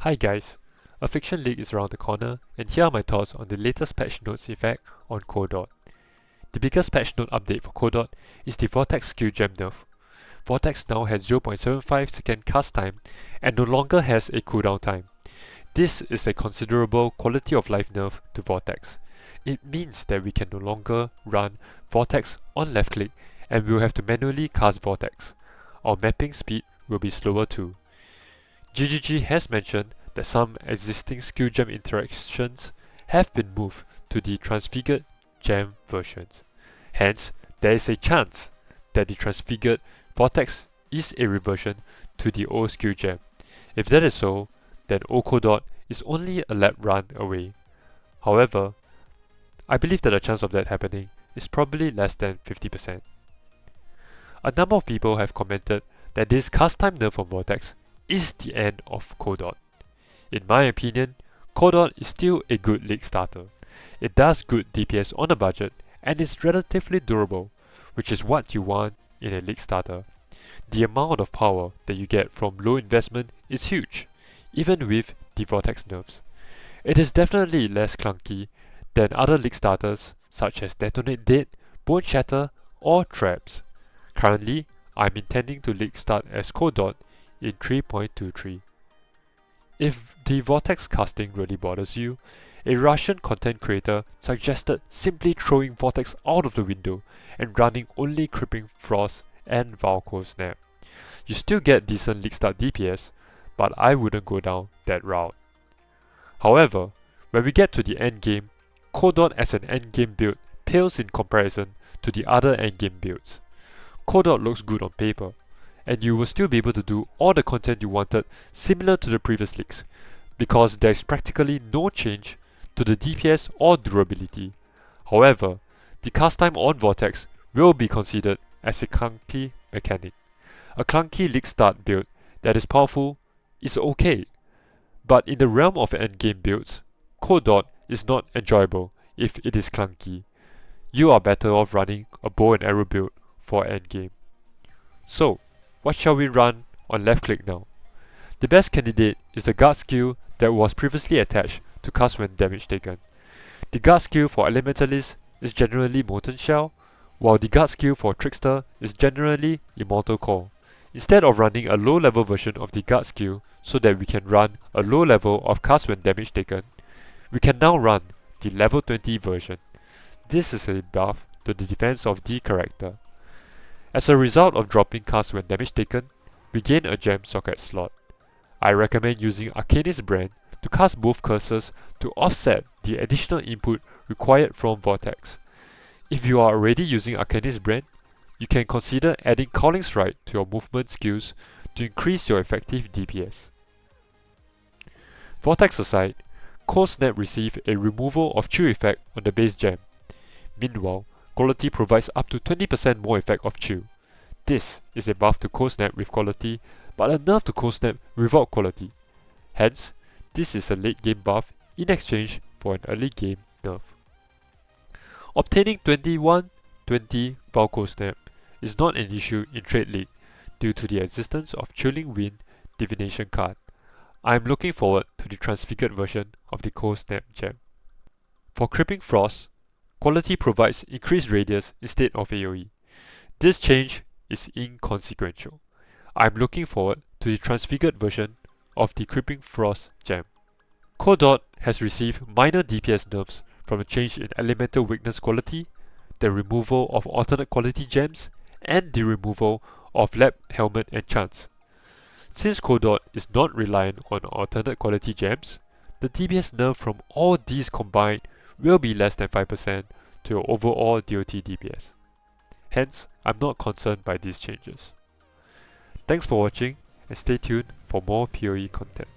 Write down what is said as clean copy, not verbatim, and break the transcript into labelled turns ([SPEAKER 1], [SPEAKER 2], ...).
[SPEAKER 1] Hi guys, a fiction leak is around the corner, and here are my thoughts on the latest patch notes effect on DoT. The biggest patch note update for DoT is the Vortex skill gem nerf. Vortex now has 0.75 second cast time and no longer has a cooldown time. This is a considerable quality of life nerf to Vortex. It means that we can no longer run Vortex on left click and we'll have to manually cast Vortex. Our mapping speed will be slower too. GGG has mentioned that some existing skill gem interactions have been moved to the transfigured gem versions. Hence, there is a chance that the transfigured Vortex is a reversion to the old skill gem. If that is so, then DoT is only a lap run away. However, I believe that the chance of that happening is probably less than 50%. A number of people have commented that this cast time nerf from Vortex is the end of DoT. In my opinion, DoT is still a good league starter. It does good DPS on a budget and is relatively durable, which is what you want in a league starter. The amount of power that you get from low investment is huge, even with the Vortex nerfs. It is definitely less clunky than other league starters such as Detonate Dead, Bone Shatter, or Traps. Currently, I'm intending to league start as DoT in 3.23. If the Vortex casting really bothers you, a Russian content creator suggested simply throwing Vortex out of the window and running only Creeping Frost and Valko Snap. You still get decent league start DPS, but I wouldn't go down that route. However, when we get to the endgame, DoT as an endgame build pales in comparison to the other endgame builds. DoT looks good on paper, and you will still be able to do all the content you wanted similar to the previous leaks, because there is practically no change to the DPS or durability. However, the cast time on Vortex will be considered as a clunky mechanic. A clunky league start build that is powerful is okay, but in the realm of endgame builds, DoT is not enjoyable if it is clunky. You are better off running a bow and arrow build for endgame. So, what shall we run on left click now? The best candidate is the guard skill that was previously attached to cast when damage taken. The guard skill for Elementalist is generally Molten Shell, while the guard skill for Trickster is generally Immortal Core. Instead of running a low level version of the guard skill so that we can run a low level of cast when damage taken, we can now run the level 20 version. This is a buff to the defense of the character. As a result of dropping cast when damage taken, we gain a gem socket slot. I recommend using Arcanist Brand to cast both curses to offset the additional input required from Vortex. If you are already using Arcanist Brand, you can consider adding Calling Strike to your movement skills to increase your effective DPS. Vortex aside, Cold Snap received a removal of Chill effect on the base gem. Meanwhile, Quality provides up to 20% more effect of Chill. This is a buff to Cold Snap with Quality, but a nerf to Cold Snap without Quality. Hence, this is a late game buff in exchange for an early game nerf. Obtaining 21-20 Valko Snap is not an issue in Trade League due to the existence of Chilling Wind Divination card. I am looking forward to the transfigured version of the Cold Snap gem. For Creeping Frost, Quality provides increased radius instead of AoE. This change is inconsequential. I am looking forward to the transfigured version of the Creeping Frost gem. DoT has received minor DPS nerfs from a change in elemental weakness quality, the removal of alternate quality gems, and the removal of lab helmet enchants. Since DoT is not reliant on alternate quality gems, the DPS nerf from all these combined will be less than 5% to your overall DoT DPS. Hence, I'm not concerned by these changes. Thanks for watching and stay tuned for more PoE content.